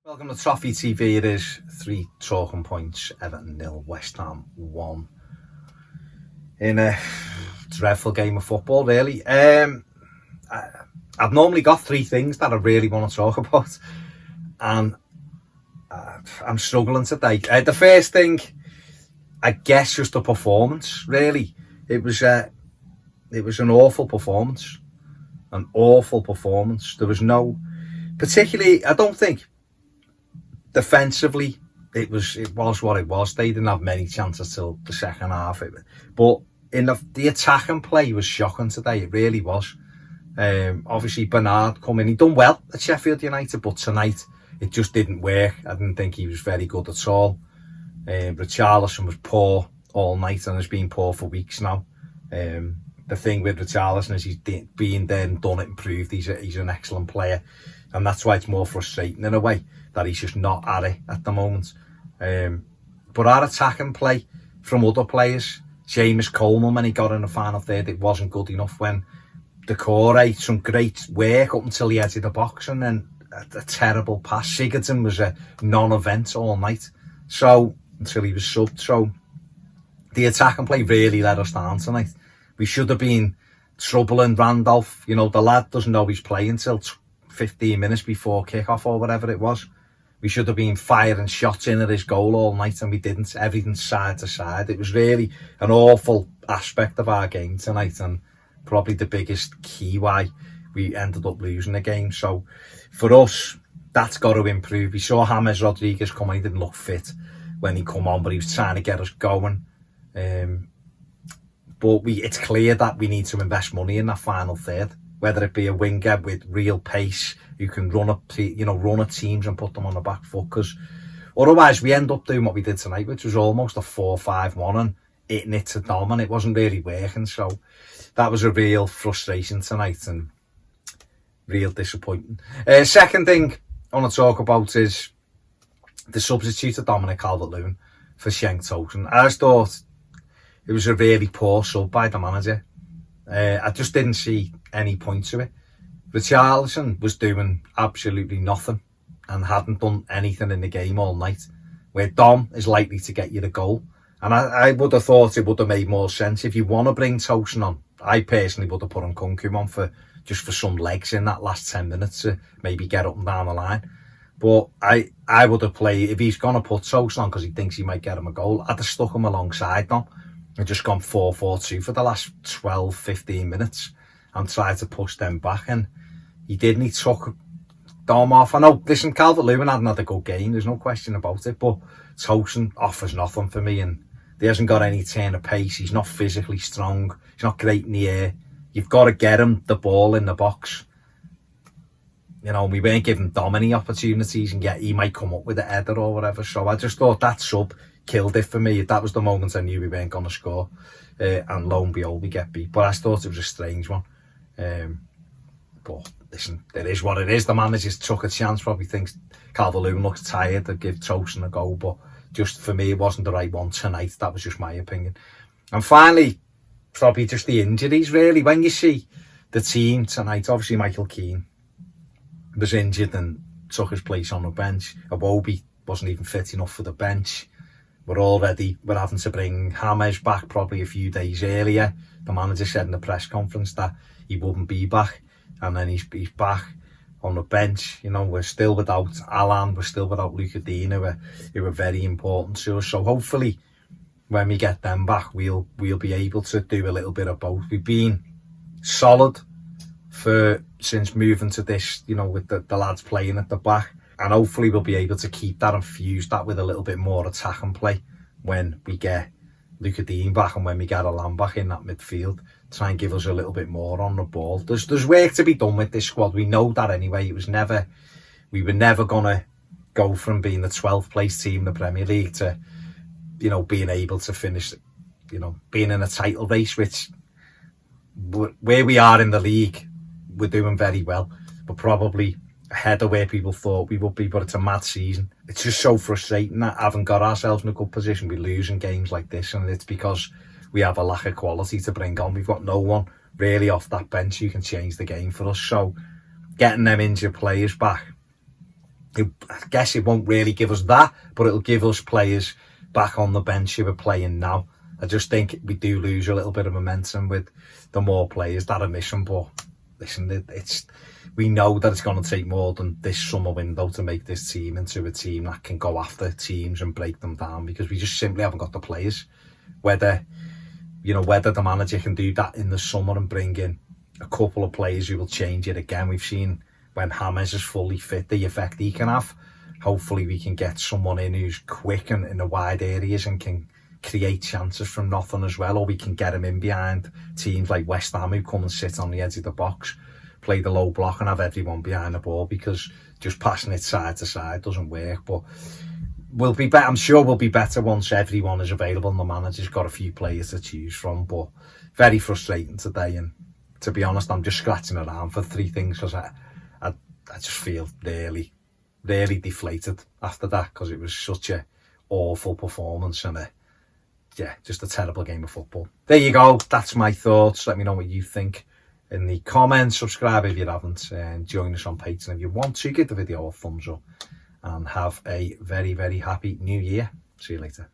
Welcome to Toffee TV. It is 3 talking points, Everton 0, West Ham 1. In a dreadful game of football, really. I've normally got 3 things that I really want to talk about, and I'm struggling today. The first thing, I guess, just the performance, really. It was an awful performance. An awful performance. There was no, particularly, I don't think, defensively, it was what it was. They didn't have many chances till the second half. But in the attacking play was shocking today. It really was. Obviously, Bernard coming, he done well at Sheffield United, but tonight it just didn't work. I didn't think he was very good at all. Richarlison was poor all night and has been poor for weeks now. The thing with Richarlison is he's been there and done it and proved he's an excellent player. And that's why it's more frustrating in a way that he's just not at it at the moment. But our attacking play from other players, Coleman, when he got in the final third, it wasn't good enough. When Decore, some great work up until the edge of the box, and then a terrible pass. Sigurdsson was a non-event all night, so until he was subbed. So the attacking play really let us down tonight. We should have been troubling Randolph. You know, the lad doesn't know he's playing until 15 minutes before kick-off or whatever it was. We should have been firing shots in at his goal all night, and we didn't. Everything side to side. It was really an awful aspect of our game tonight, and probably the biggest key why we ended up losing the game. So for us, that's got to improve. We saw James Rodriguez come on. He didn't look fit when he come on, but he was trying to get us going. But it's clear that we need to invest money in that final third, whether it be a winger with real pace who can run at teams and put them on the back foot. Because otherwise, we end up doing what we did tonight, which was almost a 4-5-1 and hitting it to Dom, and it wasn't really working. So that was a real frustration tonight and real disappointing. Second thing I want to talk about is the substitute of Dominic Calvert-Lewin for Cenk Tosun. I just thought it was a really poor sub by the manager. I just didn't see any point to it. Richarlison was doing absolutely nothing and hadn't done anything in the game all night, where Dom is likely to get you the goal. And I would have thought it would have made more sense if you want to bring Tosun on. I personally would have put Nkunku on for some legs in that last 10 minutes to maybe get up and down the line. But I would have played, if he's going to put Tosun on because he thinks he might get him a goal, I'd have stuck him alongside Dom and just gone 4-4-2 for the last 12-15 minutes and tried to push them back. And he didn't. He took Dom off. I know, listen, Calvert-Lewin hadn't had a good game, there's no question about it, but Tosun offers nothing for me, and he hasn't got any turn of pace. He's not physically strong. He's not great in the air. You've got to get him the ball in the box. You know, we weren't giving Dom any opportunities, and yet he might come up with a header or whatever. So I just thought that sub killed it for me. That was the moment I knew we weren't going to score. And lo and behold, we get beat. But I thought it was a strange one. But listen, it is what it is. The manager took a chance, probably thinks Calvert-Lewin looks tired to give Tosun a go. But just for me, it wasn't the right one tonight. That was just my opinion. And finally, probably just the injuries, really. When you see the team tonight, obviously Michael Keane was injured and took his place on the bench. Iwobi wasn't even fit enough for the bench. We're having to bring James back probably a few days earlier. The manager said in the press conference that he wouldn't be back, and then he's back on the bench. You know, we're still without Alan, we're still without Luca Dean, who were very important to us. So hopefully when we get them back, we'll be able to do a little bit of both. We've been solid since moving to this, you know, with the lads playing at the back, and hopefully we'll be able to keep that and fuse that with a little bit more attack and play when we get Luca Dean back and when we get Alan back in that midfield. Try and give us a little bit more on the ball. There's work to be done with this squad. We know that anyway. We were never gonna go from being the 12th place team in the Premier League to, you know, being able to finish, you know, being in a title race, which where we are in the league, we're doing very well, but probably ahead of where people thought we would be. But it's a mad season. It's just so frustrating that having got ourselves in a good position, we're losing games like this, and it's because we have a lack of quality to bring on. We've got no one really off that bench who can change the game for us. So getting them injured players back I guess it won't really give us that, but it'll give us players back on the bench who are playing now. I just think we do lose a little bit of momentum with the more players that are missing. But listen, we know that it's going to take more than this summer window to make this team into a team that can go after teams and break them down, because we just simply haven't got the players. Whether the manager can do that in the summer and bring in a couple of players who will change it again. We've seen when James is fully fit, the effect he can have. Hopefully we can get someone in who's quick and in the wide areas and can create chances from nothing as well, or we can get him in behind teams like West Ham who come and sit on the edge of the box, play the low block and have everyone behind the ball, because just passing it side to side doesn't work. But we'll be better. I'm sure we'll be better once everyone is available and the manager's got a few players to choose from. But very frustrating today, and to be honest, I'm just scratching around for three things, because I just feel really, really deflated after that, because it was such a awful performance and just a terrible game of football. There you go. That's my thoughts. Let me know what you think in the comments. Subscribe if you haven't, and join us on Patreon if you want to. Give the video a thumbs up, and have a very, very happy new year. See you later.